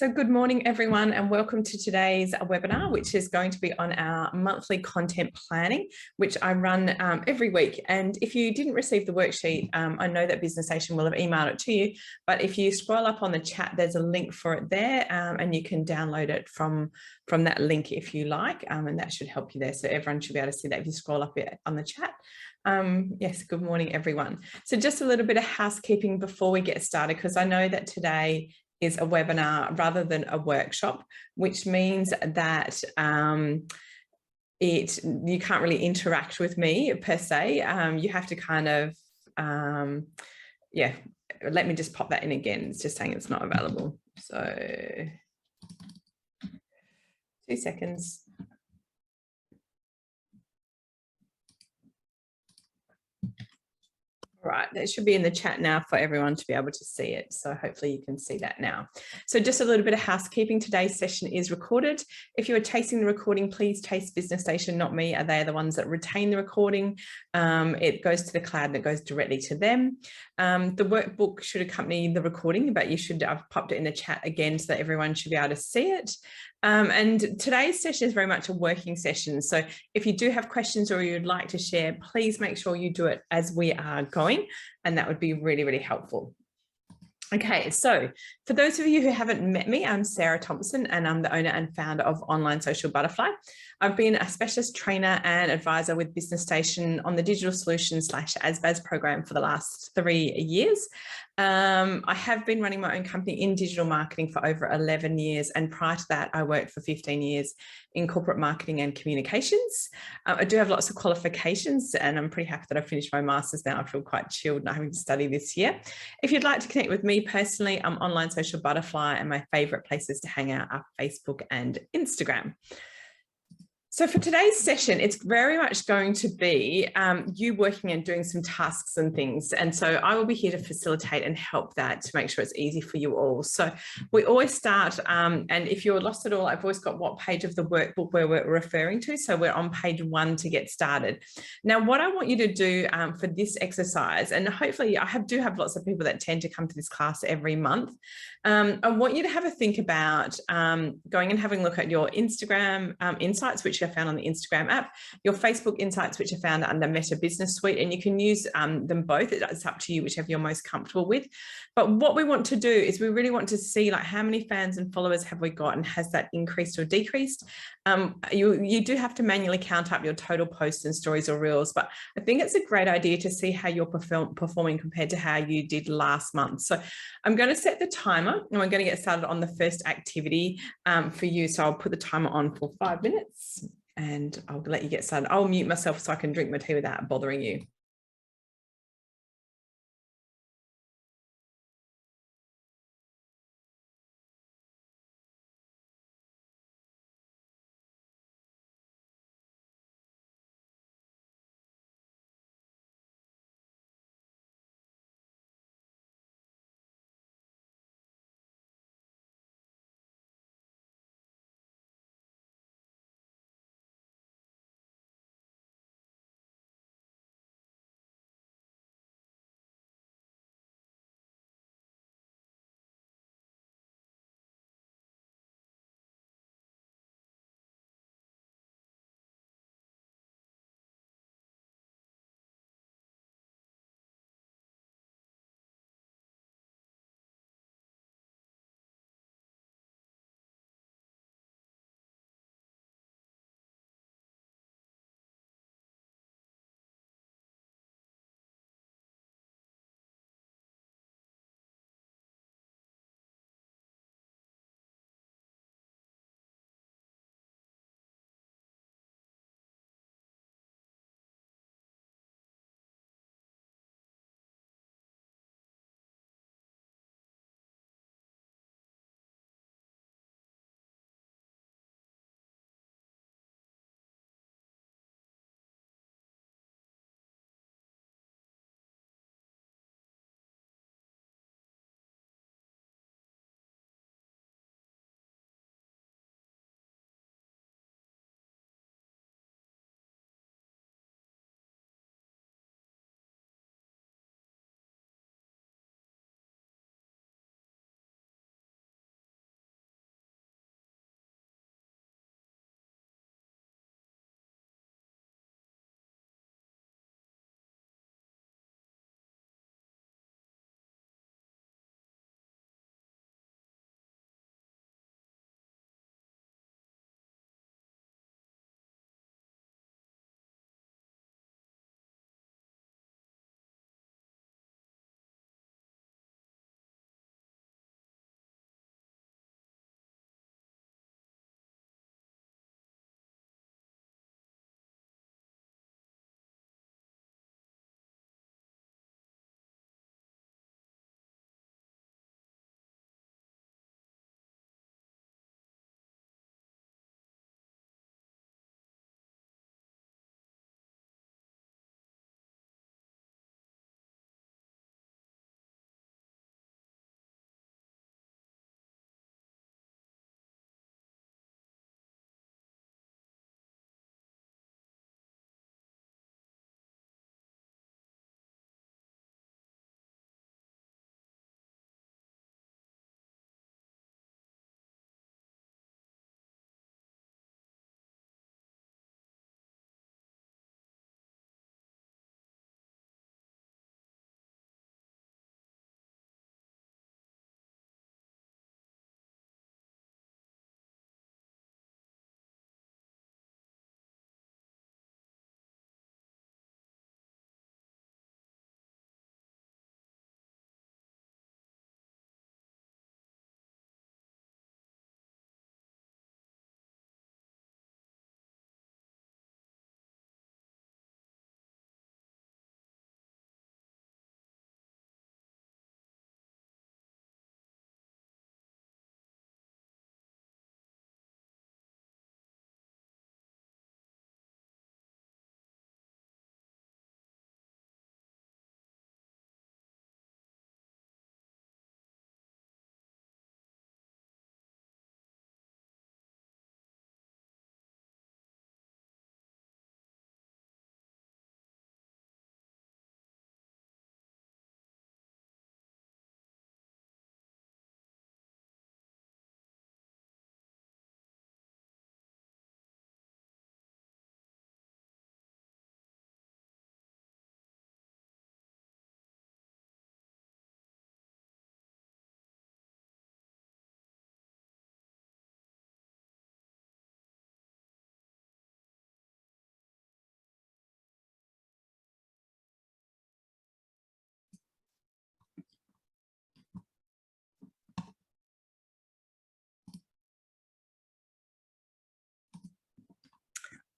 So good morning, everyone, and welcome to today's webinar, which is going to be on our monthly content planning, which I run every week. And if you didn't receive the worksheet, I know that Business Station will have emailed it to you, but if you scroll up on the chat, there's a link for it there, and you can download it from that link if you like, and that should help you there. So everyone should be able to see that if you scroll up it on the chat. Yes, good morning, everyone. So just a little bit of housekeeping before we get started, because I know that today is a webinar rather than a workshop, which means that you can't really interact with me per se. You have to kind of, yeah, let me just pop that in again. It's just saying it's not available. So 2 seconds. All right, that should be in the chat now for everyone to be able to see it. So hopefully you can see that now. So just a little bit of housekeeping. Today's session is recorded. If you are chasing the recording, please chase Business Station, not me. They are the ones that retain the recording. It goes to the cloud and it goes directly to them. The workbook should accompany the recording, but I've popped it in the chat again so that everyone should be able to see it. And today's session is very much a working session. So if you do have questions or you'd like to share, please make sure you do it as we are going, and that would be really, really helpful. Okay, so for those of you who haven't met me, I'm Sarah Thompson and I'm the owner and founder of Online Social Butterfly. I've been a specialist trainer and advisor with Business Station on the digital solutions / ASBAS program for the last 3 years. I have been running my own company in digital marketing for over 11 years. And prior to that, I worked for 15 years in corporate marketing and communications. I do have lots of qualifications and I'm pretty happy that I've finished my master's now. I feel quite chilled not having to study this year. If you'd like to connect with me personally, I'm Online Social Butterfly and my favorite places to hang out are Facebook and Instagram. So for today's session, it's very much going to be you working and doing some tasks and things. And so I will be here to facilitate and help that to make sure it's easy for you all. So we always start, and if you're lost at all, I've always got what page of the workbook where we're referring to. So we're on page 1 to get started. Now, what I want you to do for this exercise, and hopefully I do have lots of people that tend to come to this class every month. I want you to have a think about going and having a look at your Instagram insights, which are found on the Instagram app, your Facebook insights, which are found under Meta Business Suite, and you can use them both. It's up to you, whichever you're most comfortable with. But what we want to do is we really want to see like how many fans and followers have we got and has that increased or decreased? You do have to manually count up your total posts and stories or reels, but I think it's a great idea to see how you're performing compared to how you did last month. So I'm going to set the timer and we're going to get started on the first activity for you. So I'll put the timer on for 5 minutes and I'll let you get started. I'll mute myself so I can drink my tea without bothering you.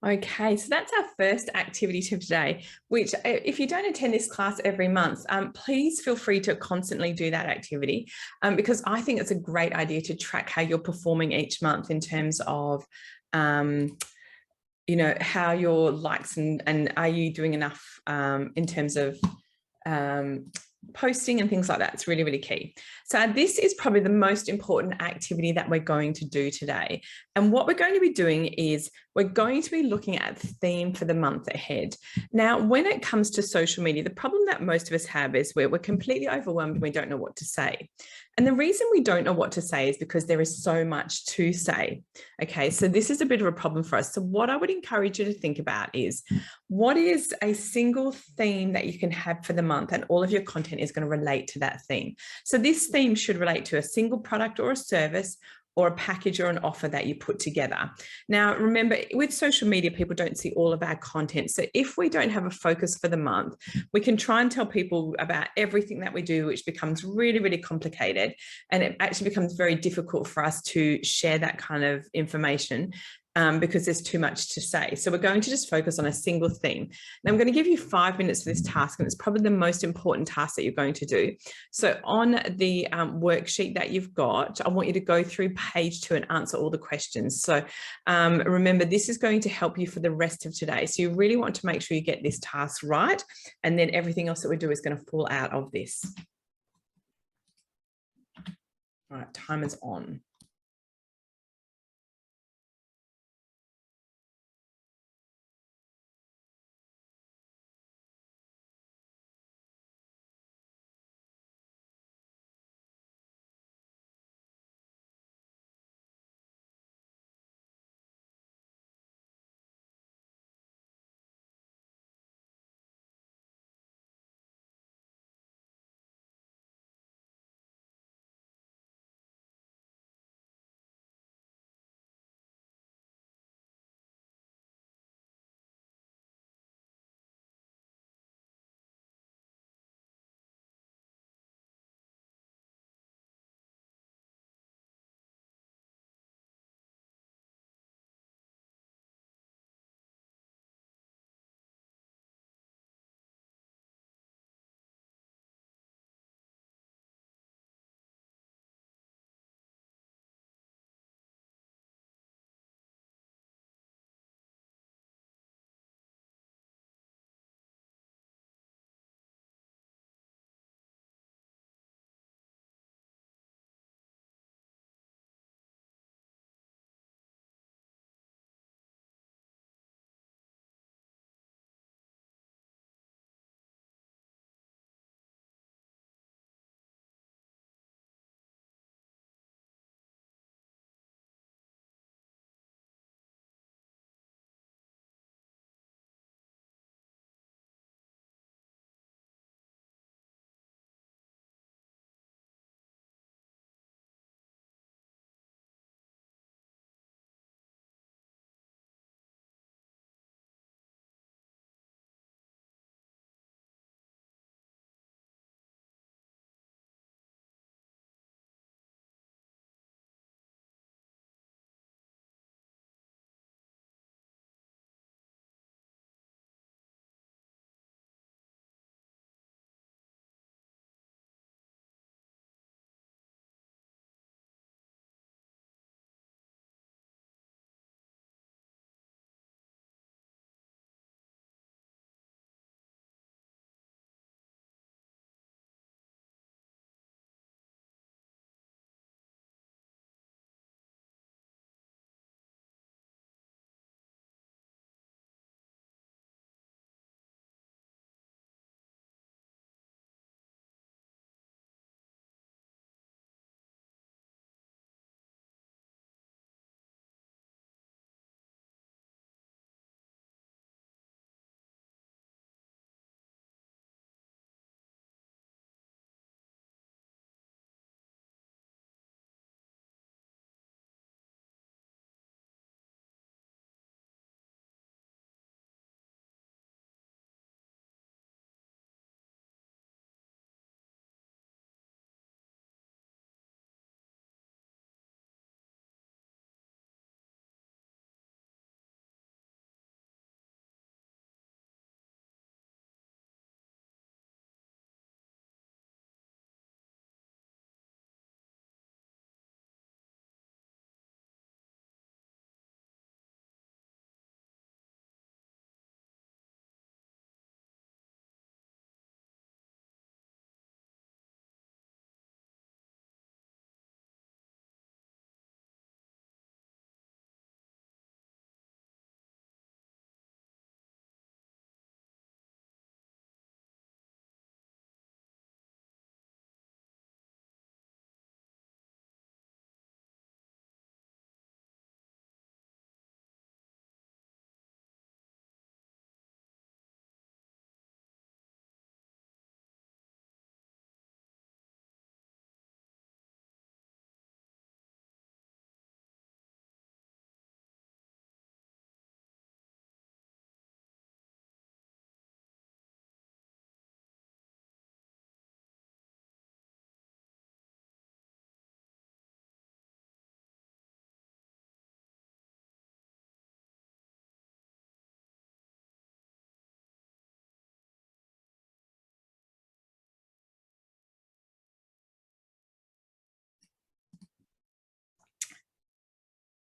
Okay, so that's our first activity tip today, which if you don't attend this class every month, please feel free to constantly do that activity because I think it's a great idea to track how you're performing each month in terms of, how your likes and are you doing enough in terms of posting and things like that. It's really, really key. So this is probably the most important activity that we're going to do today. And what we're going to be doing is we're going to be looking at the theme for the month ahead. Now, when it comes to social media, the problem that most of us have is we're completely overwhelmed and we don't know what to say. And the reason we don't know what to say is because there is so much to say. Okay, so this is a bit of a problem for us. So what I would encourage you to think about is what is a single theme that you can have for the month, and all of your content is going to relate to that theme. So this theme should relate to a single product or a service or a package or an offer that you put together. Now, remember, with social media, people don't see all of our content. So if we don't have a focus for the month, we can try and tell people about everything that we do, which becomes really, really complicated. And it actually becomes very difficult for us to share that kind of information because there's too much to say. So we're going to just focus on a single theme. Now I'm going to give you 5 minutes for this task, and it's probably the most important task that you're going to do. So on the worksheet that you've got, I want you to go through page 2 and answer all the questions. So remember, this is going to help you for the rest of today. So you really want to make sure you get this task right, and then everything else that we do is going to fall out of this. All right, time is on.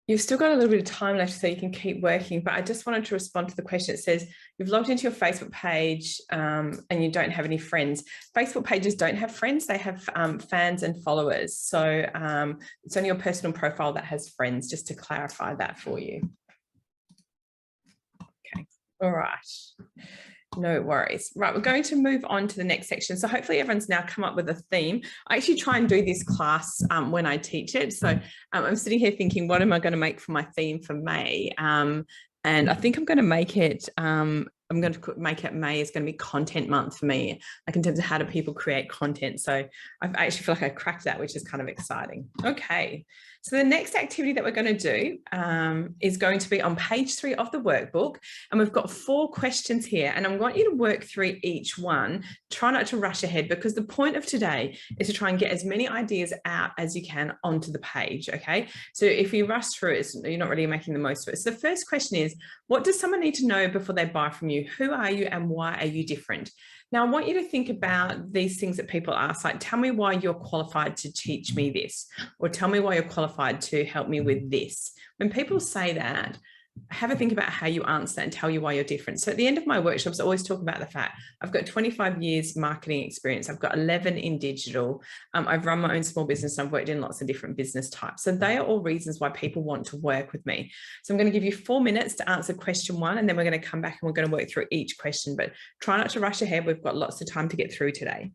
You've still got a little bit of time left, so you can keep working, but I just wanted to respond to the question. It says, you've logged into your Facebook page and you don't have any friends. Facebook pages don't have friends, they have fans and followers. So it's only your personal profile that has friends, just to clarify that for you. Okay, all right. No worries. Right, we're going to move on to the next section. So hopefully everyone's now come up with a theme. I actually try and do this class when I teach it. So I'm sitting here thinking, what am I going to make for my theme for May? And I think I'm going to make it, May is going to be content month for me, like in terms of how do people create content. So I actually feel like I cracked that, which is kind of exciting. Okay. So the next activity that we're going to do is going to be on page 3 of the workbook. And we've got 4 questions here. And I want you to work through each one. Try not to rush ahead, because the point of today is to try and get as many ideas out as you can onto the page. Okay. So if you rush through it, you're not really making the most of it. So the first question is, what does someone need to know before they buy from you? Who are you and why are you different? Now, I want you to think about these things that people ask, like, tell me why you're qualified to teach me this, or tell me why you're qualified to help me with this. When people say that, have a think about how you answer that and tell you why you're different. So at the end of my workshops, I always talk about the fact I've got 25 years marketing experience. I've got 11 in digital. I've run my own small business and I've worked in lots of different business types. So they are all reasons why people want to work with me. So I'm going to give you 4 minutes to answer question 1, and then we're going to come back and we're going to work through each question, but try not to rush ahead. We've got lots of time to get through today.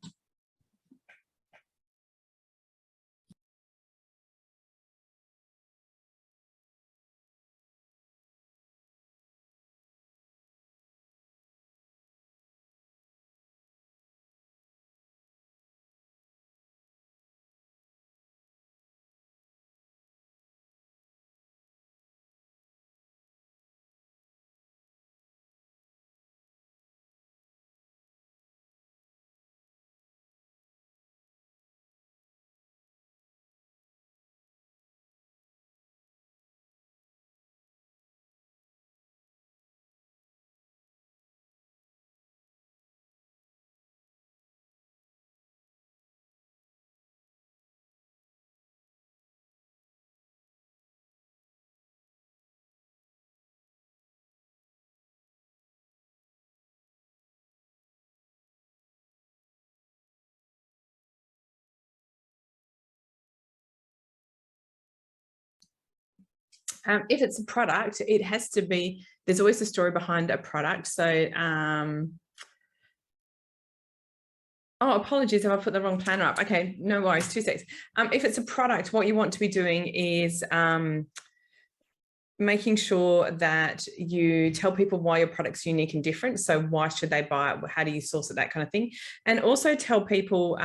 If it's a product, it has to be, there's always a story behind a product. So, oh, apologies if I put the wrong planner up. Okay, no worries, 2 seconds. If it's a product, what you want to be doing is making sure that you tell people why your product's unique and different. So why should they buy it? How do you source it? That kind of thing. And also tell people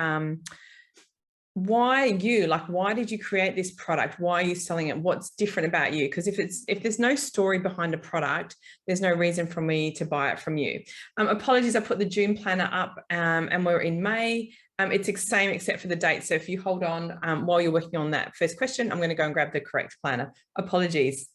why you, like, why did you create this product? Why are you selling it? What's different about you? Because if there's no story behind a product, there's no reason for me to buy it from you. Apologies, I put the June planner up and we're in May. It's the same except for the date. So if you hold on while you're working on that first question, I'm going to go and grab the correct planner. Apologies.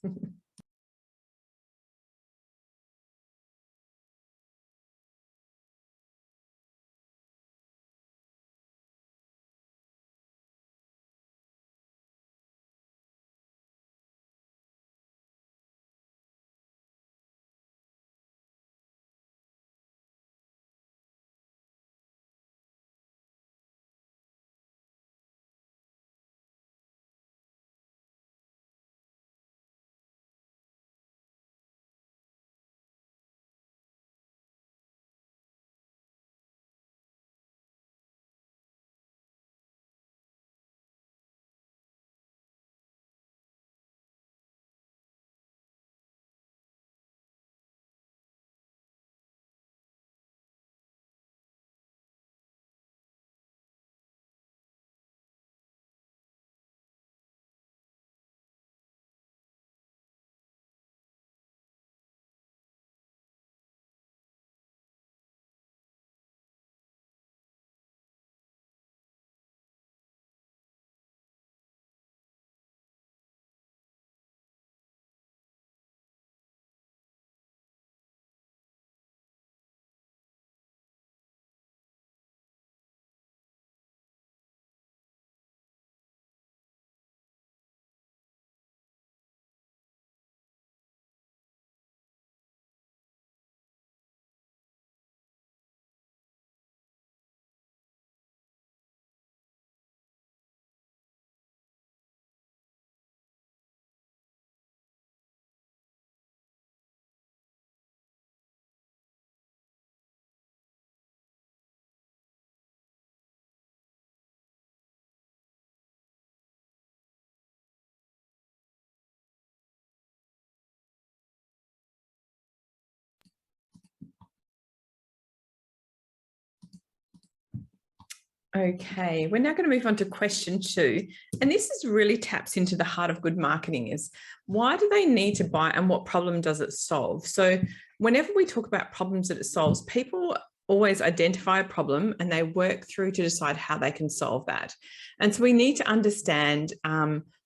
Okay, we're now going to move on to question 2. And this is really taps into the heart of good marketing is why do they need to buy and what problem does it solve? So whenever we talk about problems that it solves, people always identify a problem and they work through to decide how they can solve that. And so we need to understand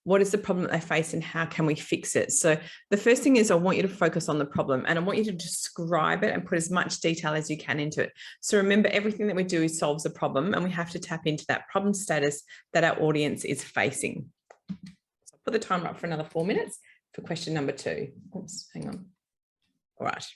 what is the problem that they face and how can we fix it? So the first thing is I want you to focus on the problem and I want you to describe it and put as much detail as you can into it. So remember, everything that we do solves a problem and we have to tap into that problem status that our audience is facing. So I'll put the timer up for another 4 minutes for question number 2. Oops, hang on. All right.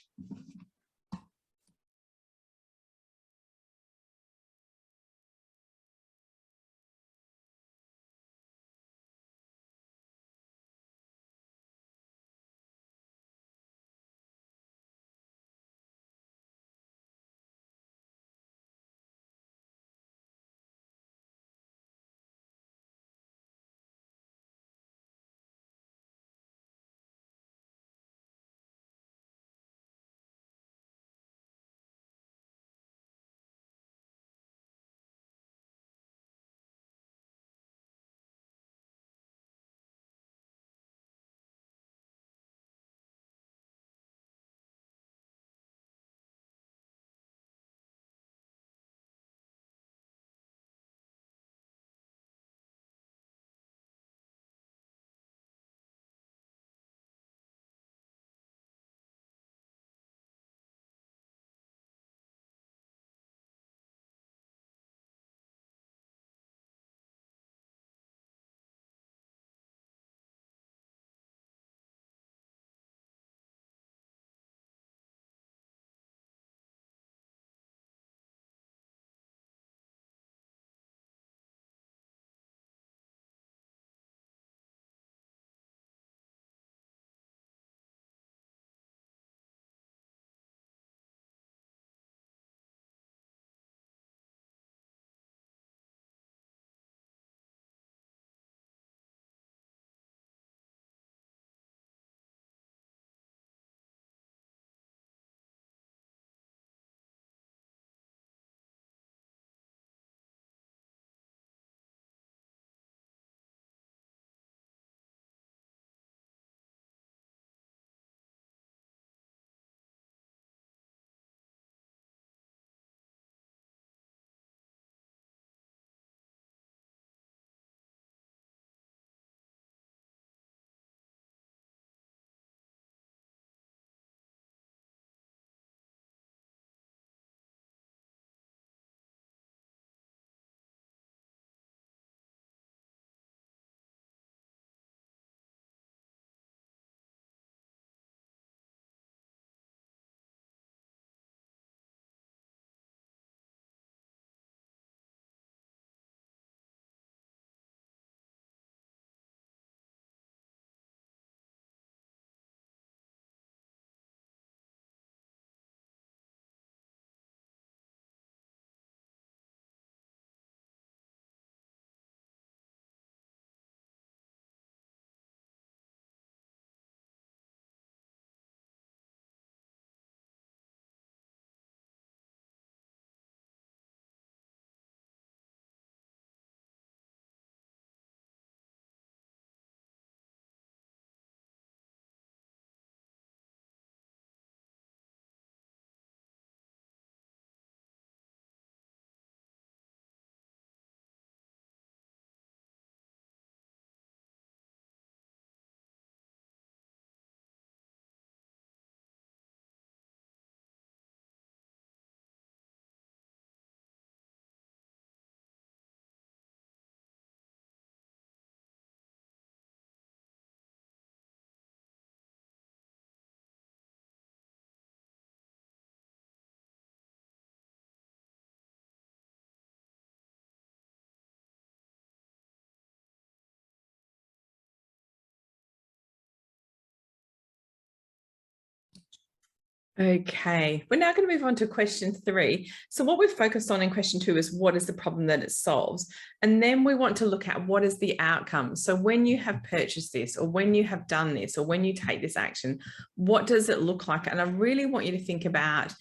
Okay, we're now going to move on to question 3. So what we've focused on in question 2 is what is the problem that it solves? And then we want to look at what is the outcome. So when you have purchased this, or when you have done this, or when you take this action, what does it look like? And I really want you to think about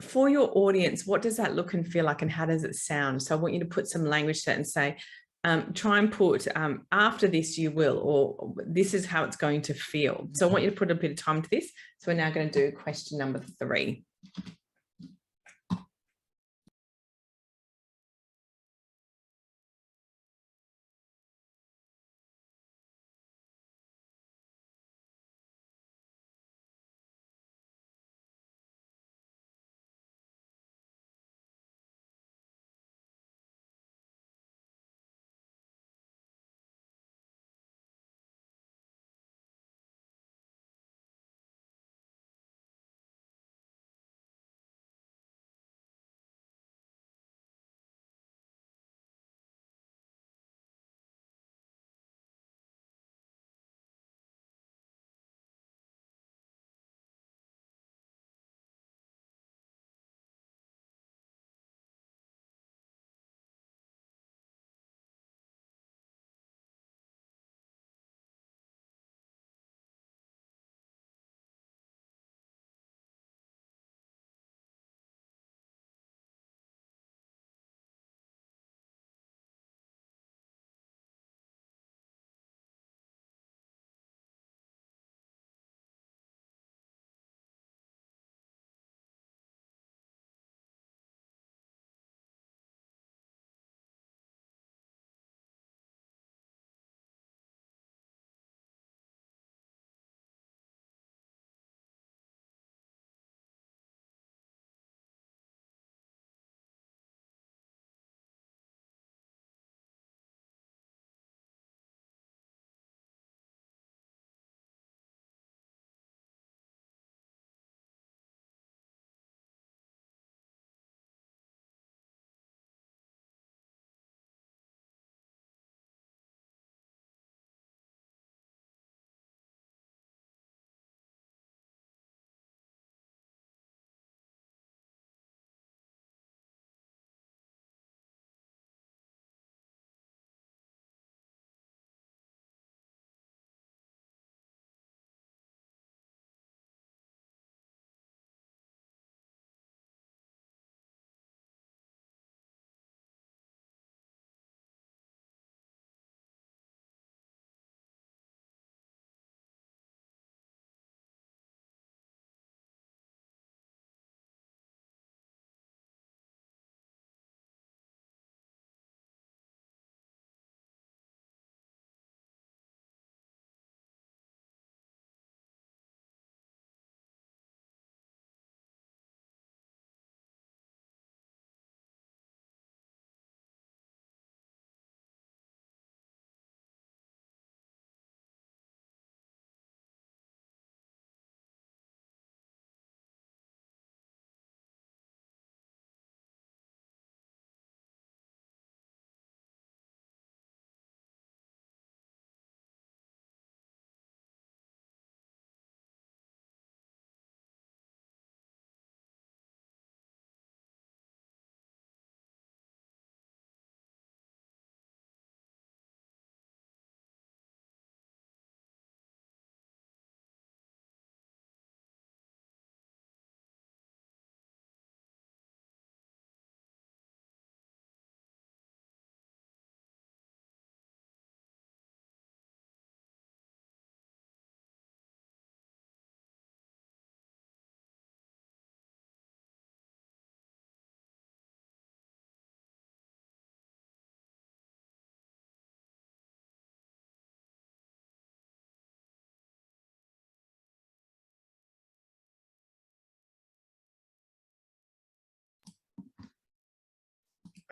for your audience, what does that look and feel like, and how does it sound? So I want you to put some language to that and say, try and put after this you will, or this is how it's going to feel. So I want you to put a bit of time to this. So we're now going to do question number 3.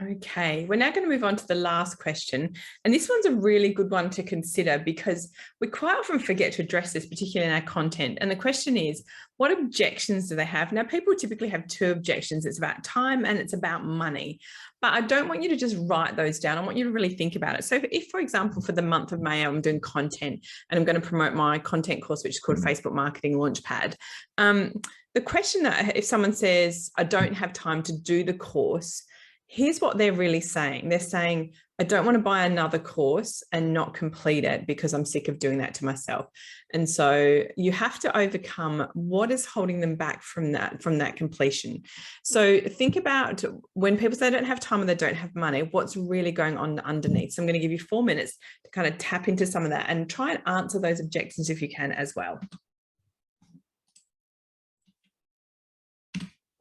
Okay, we're now going to move on to the last question. And this one's a really good one to consider because we quite often forget to address this, particularly in our content. And the question is, what objections do they have? Now, people typically have 2 objections. It's about time and it's about money. But I don't want you to just write those down. I want you to really think about it. So if, for example, for the month of May, I'm doing content and I'm going to promote my content course, which is called Facebook Marketing Launchpad. The question that if someone says, I don't have time to do the course, here's what they're really saying. They're saying, I don't want to buy another course and not complete it because I'm sick of doing that to myself. And so you have to overcome what is holding them back from that completion. So think about when people say they don't have time and they don't have money, what's really going on underneath. So I'm going to give you 4 minutes to kind of tap into some of that and try and answer those objections if you can as well.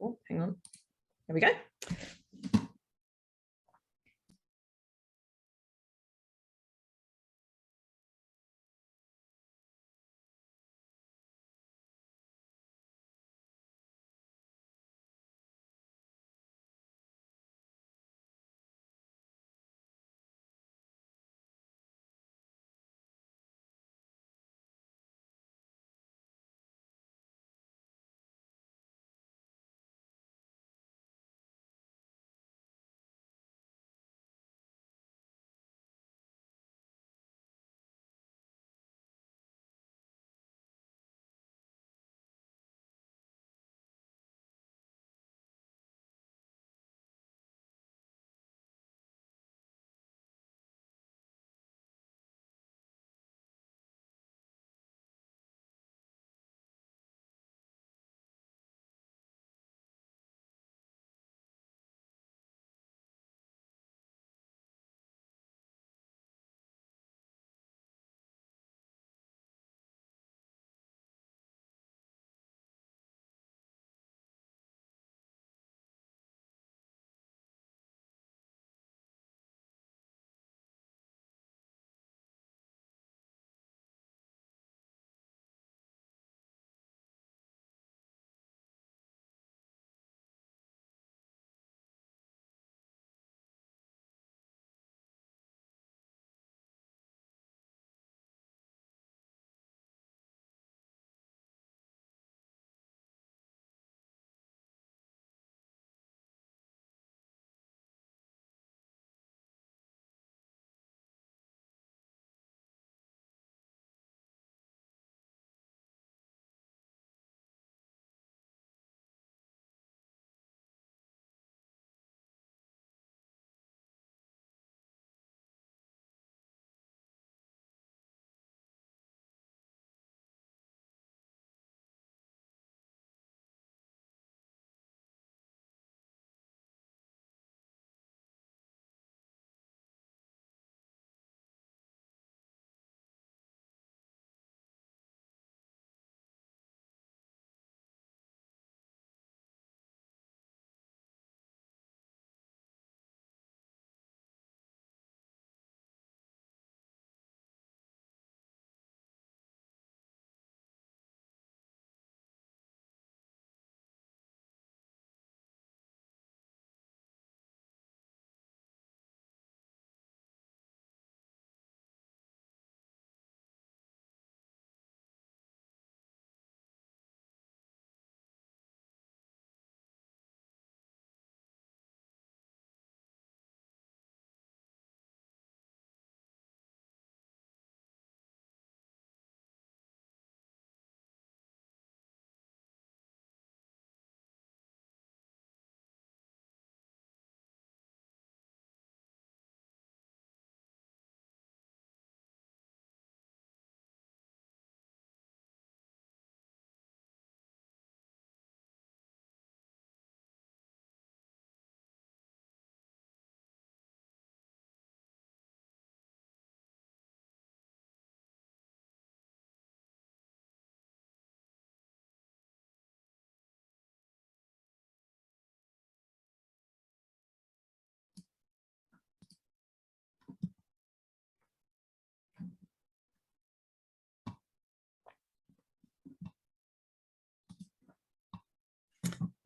Oh, hang on. There we go.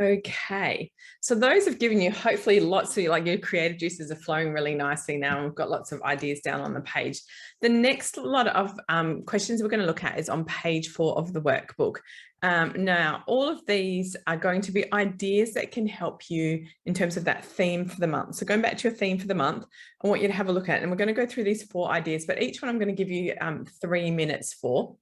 Okay, so those have given you hopefully lots of, like, your creative juices are flowing really nicely now, and we've got lots of ideas down on the page. The next lot of questions we're going to look at is on page 4 of the workbook. Now, all of these are going to be ideas that can help you in terms of that theme for the month. So going back to your theme for the month, I want you to have a look at it, and we're going to go through these 4 ideas, but each one I'm going to give you 3 minutes for.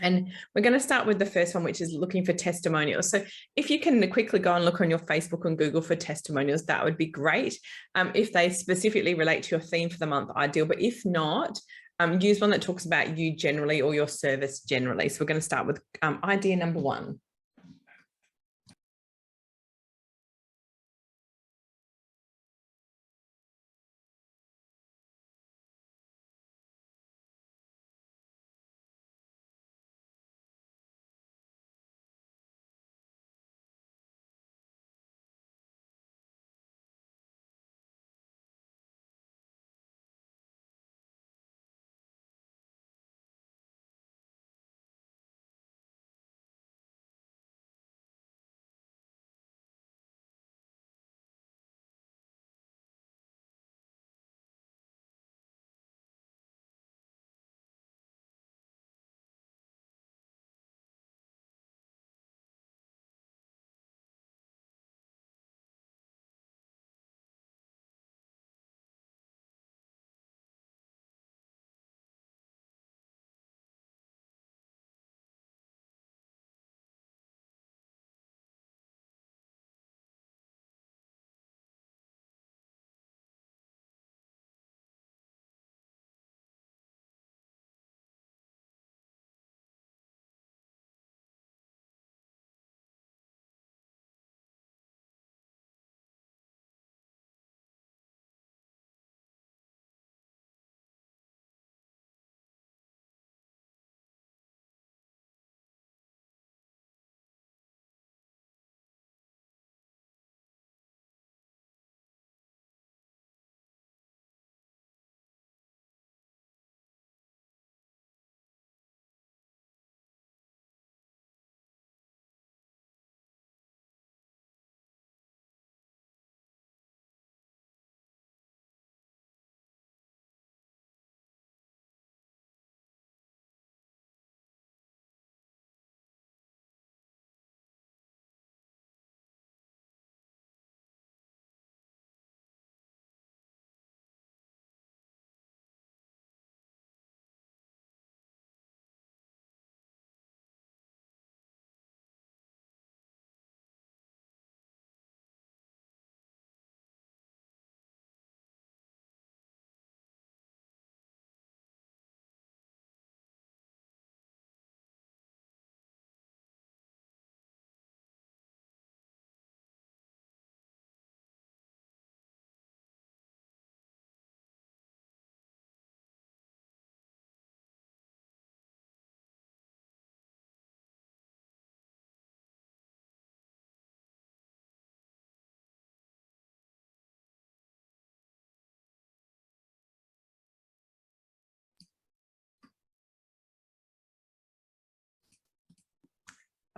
And we're going to start with the first one, which is looking for testimonials. So if you can quickly go and look on your Facebook and Google for testimonials, that would be great. If they specifically relate to your theme for the month, ideal. But if not, use one that talks about you generally or your service generally. So we're going to start with idea number 1.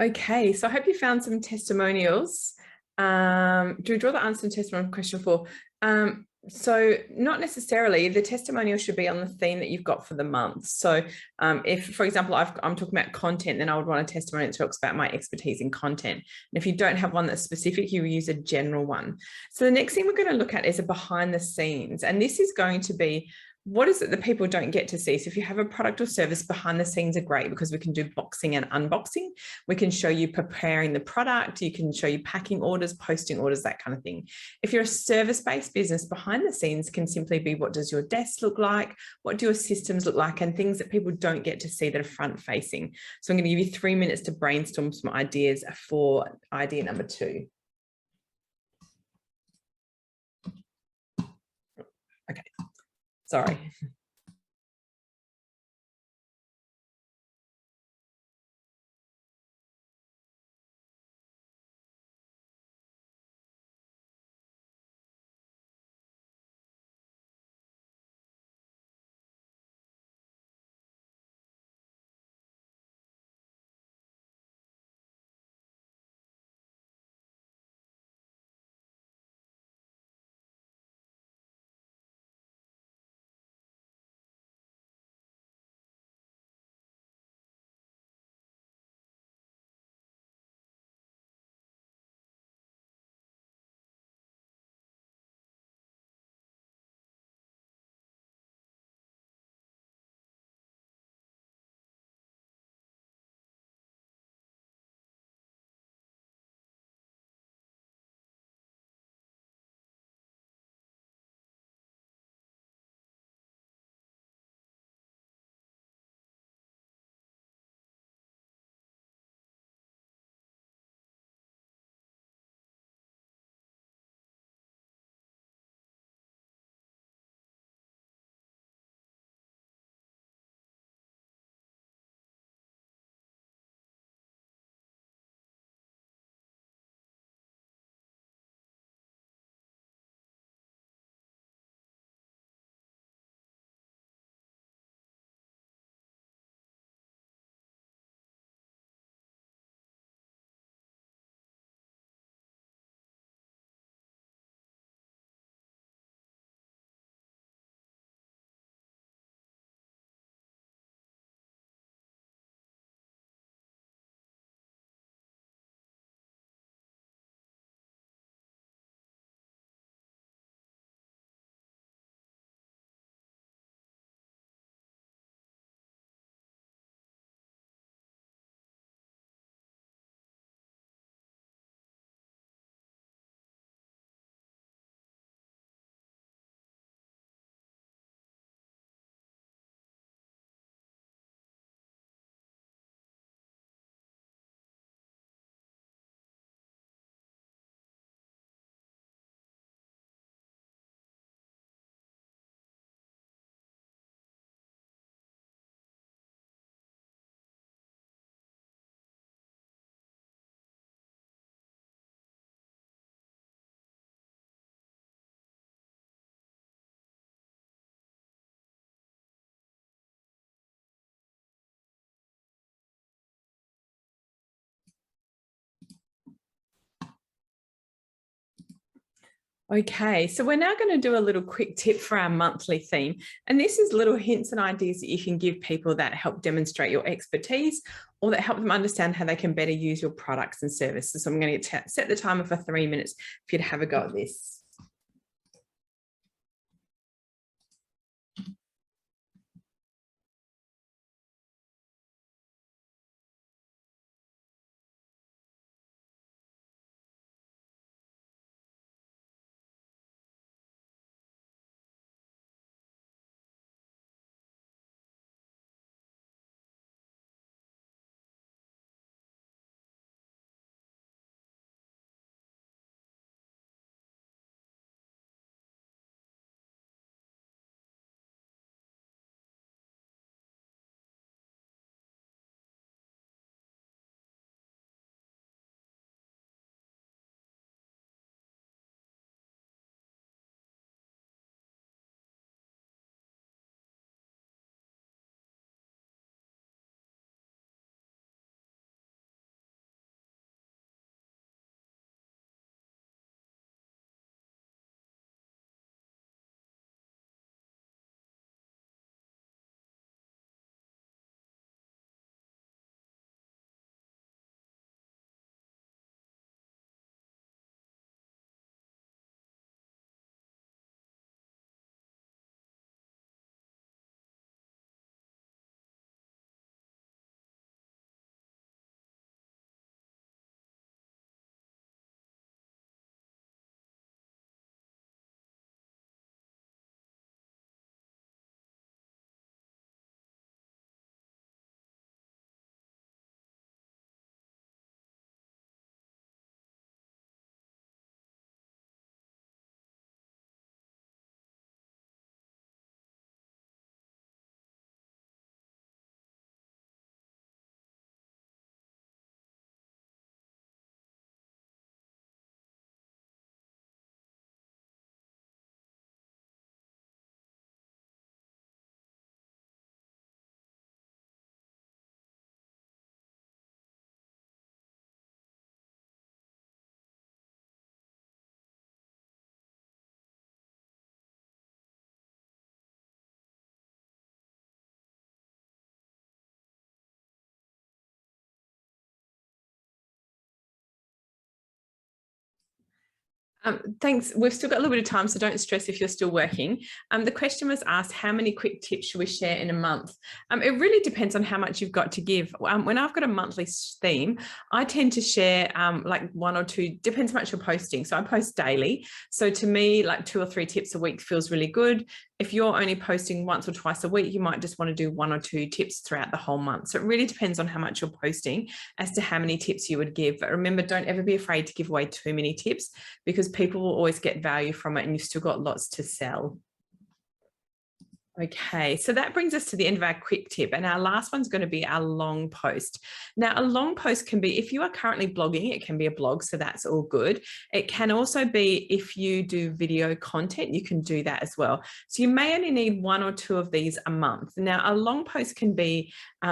Okay, so I hope you found some testimonials. Do we draw the answer to testimonial question 4? So not necessarily. The testimonial should be on the theme that you've got for the month. So if, for example, I'm talking about content, then I would want a testimonial that talks about my expertise in content. And if you don't have one that's specific, you use a general one. So the next thing we're going to look at is a behind the scenes. And this is going to be, what is it that people don't get to see? So if you have a product or service, behind the scenes are great because we can do boxing and unboxing. We can show you preparing the product. You can show you packing orders, posting orders, that kind of thing. If you're a service-based business, behind the scenes can simply be, what does your desk look like? What do your systems look like? And things that people don't get to see that are front-facing. So I'm going to give you 3 minutes to brainstorm some ideas for idea number 2. Okay, sorry. Okay, so we're now going to do a little quick tip for our monthly theme. And this is little hints and ideas that you can give people that help demonstrate your expertise or that help them understand how they can better use your products and services. So I'm going to set the timer for 3 minutes for you to have a go at this. Thanks. We've still got a little bit of time, so don't stress if you're still working. The question was asked, how many quick tips should we share in a month? It really depends on how much you've got to give. When I've got a monthly theme, I tend to share like 1 or 2, depends how much you're posting. So I post daily. So to me, like 2 or 3 tips a week feels really good. If you're only posting once or twice a week, you might just want to do 1 or 2 tips throughout the whole month. So it really depends on how much you're posting as to how many tips you would give. But remember, don't ever be afraid to give away too many tips, because people will always get value from it and you've still got lots to sell. Okay, so that brings us to the end of our quick tip, and our last one's going to be our long post. Now, a long post can be, if you are currently blogging, it can be a blog, so that's all good. It can also be, if you do video content, you can do that as well. So you may only need 1 or 2 of these a month. Now, a long post can be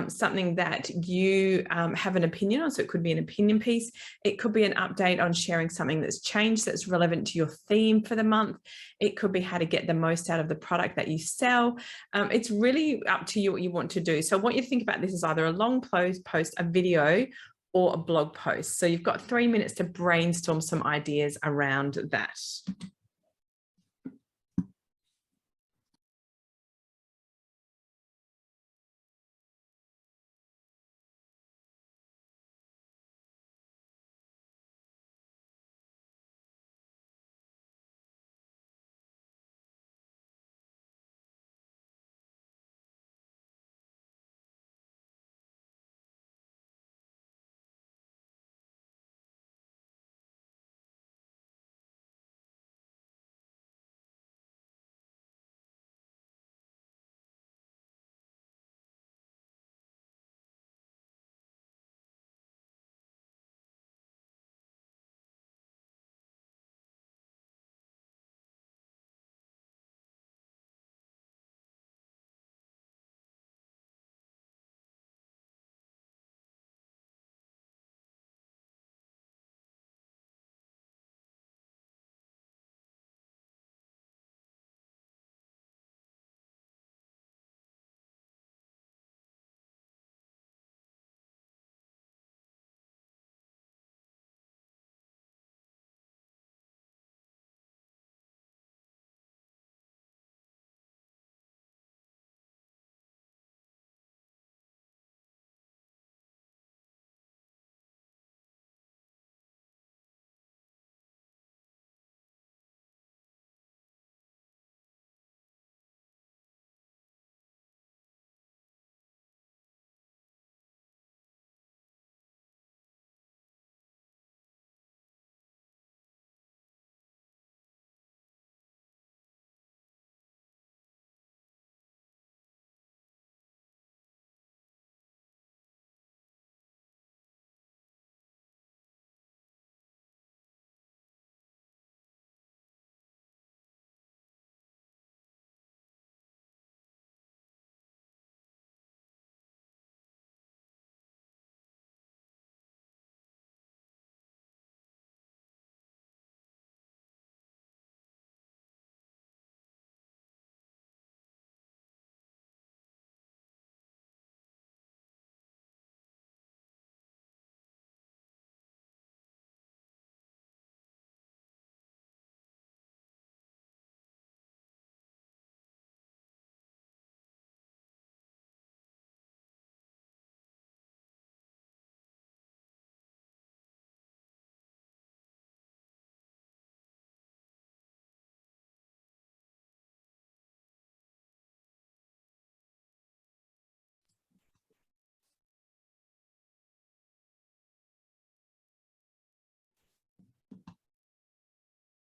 something that you have an opinion on, so it could be an opinion piece. It could be an update on sharing something that's changed that's relevant to your theme for the month. It could be how to get the most out of the product that you sell. It's really up to you what you want to do. So what you think about this is either a long post, a video, or a blog post. So you've got 3 minutes to brainstorm some ideas around that.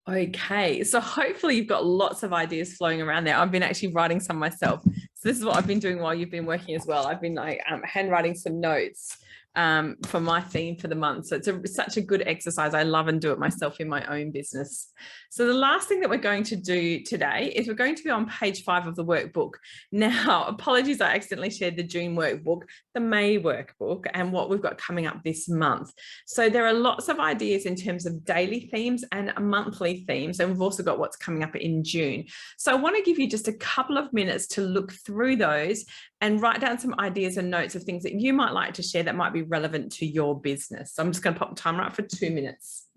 Okay, so hopefully you've got lots of ideas flowing around there. I've been actually writing some myself. So this is what I've been doing while you've been working as well. I've been like handwriting some notes for my theme for the month. So it's such a good exercise. I love and do it myself in my own business. So the last thing that we're going to do today is we're going to be on page 5 of the workbook. Now, apologies, I accidentally shared the June workbook, the May workbook, and what we've got coming up this month. So there are lots of ideas in terms of daily themes and monthly themes, and we've also got what's coming up in June. So I want to give you just a couple of minutes to look through those and write down some ideas and notes of things that you might like to share that might be relevant to your business. So I'm just going to pop the timer up for 2 minutes.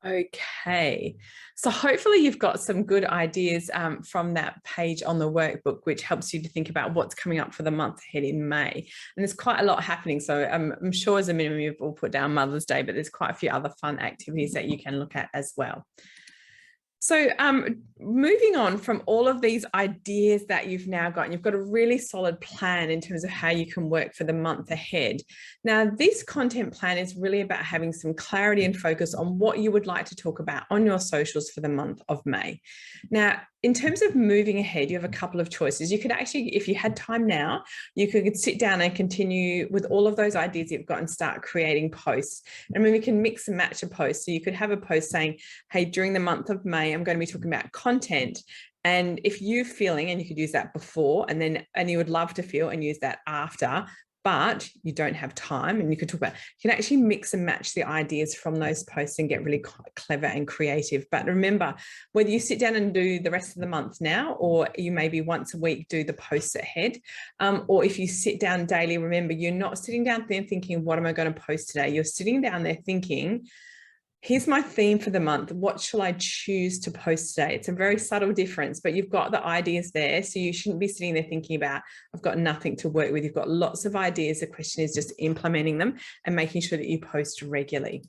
Okay, so hopefully you've got some good ideas from that page on the workbook, which helps you to think about what's coming up for the month ahead in May. And there's quite a lot happening. So I'm sure as a minimum you've all put down Mother's Day, but there's quite a few other fun activities that you can look at as well. So moving on from all of these ideas that you've now got, and you've got a really solid plan in terms of how you can work for the month ahead. Now, this content plan is really about having some clarity and focus on what you would like to talk about on your socials for the month of May. Now, in terms of moving ahead, you have a couple of choices. You could actually, if you had time now, you could sit down and continue with all of those ideas you've got and start creating posts. And then we can mix and match a post. So you could have a post saying, hey, during the month of May, I'm going to be talking about content. And if you're feeling, and you could use that before, and you would love to feel and use that after, but you don't have time, and you could talk about, you can actually mix and match the ideas from those posts and get really clever and creative. But remember, whether you sit down and do the rest of the month now, or you maybe once a week do the posts ahead, or if you sit down daily, remember, you're not sitting down there thinking, what am I going to post today? You're sitting down there thinking, here's my theme for the month. What shall I choose to post today? It's a very subtle difference, but you've got the ideas there. So you shouldn't be sitting there thinking about, I've got nothing to work with. You've got lots of ideas. The question is just implementing them and making sure that you post regularly.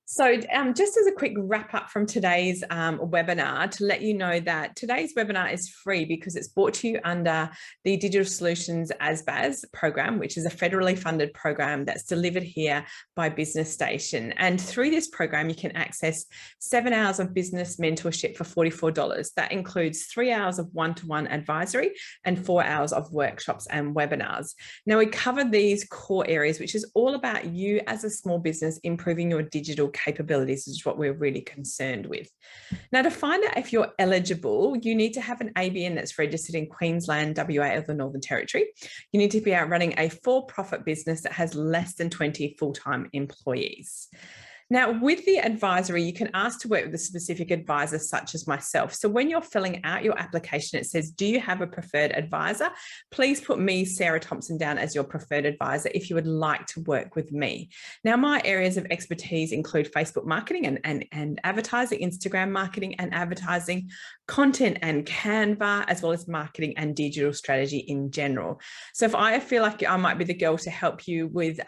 So just as a quick wrap up from today's webinar, to let you know that today's webinar is free because it's brought to you under the Digital Solutions ASBAS program, which is a federally funded program that's delivered here by Business Station. And through this program, you can access 7 hours of business mentorship for $44. That includes 3 hours of one-to-one advisory and 4 hours of workshops and webinars. Now, we cover these core areas, which is all about you as a small business improving your digital capabilities, is what we're really concerned with. Now, to find out if you're eligible, you need to have an ABN that's registered in Queensland, WA, or the Northern Territory. You need to be out running a for-profit business that has less than 20 full-time employees. Now, with the advisory, you can ask to work with a specific advisor such as myself. So when you're filling out your application, it says, do you have a preferred advisor? Please put me, Sarah Thompson, down as your preferred advisor if you would like to work with me. Now, my areas of expertise include Facebook marketing and advertising, Instagram marketing and advertising, content and Canva, as well as marketing and digital strategy in general. So if I feel like I might be the girl to help you with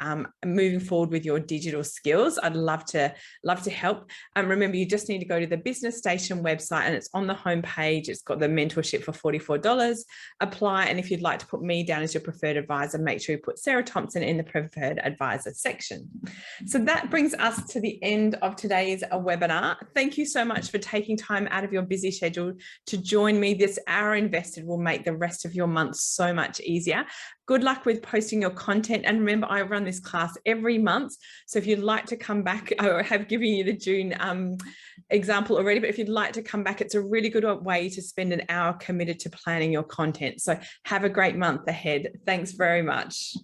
moving forward with your digital skills, I'd love to help. Remember, you just need to go to the Business Station website and it's on the homepage. It's got the mentorship for $44. Apply. And if you'd like to put me down as your preferred advisor, make sure you put Sarah Thompson in the preferred advisor section. So that brings us to the end of today's webinar. Thank you so much for taking time out of your busy schedule to join me. This hour invested will make the rest of your month so much easier. Good luck with posting your content. And remember, I run this class every month. So if you'd like to come back, I have given you the June example already, but if you'd like to come back, it's a really good way to spend an hour committed to planning your content. So have a great month ahead. Thanks very much.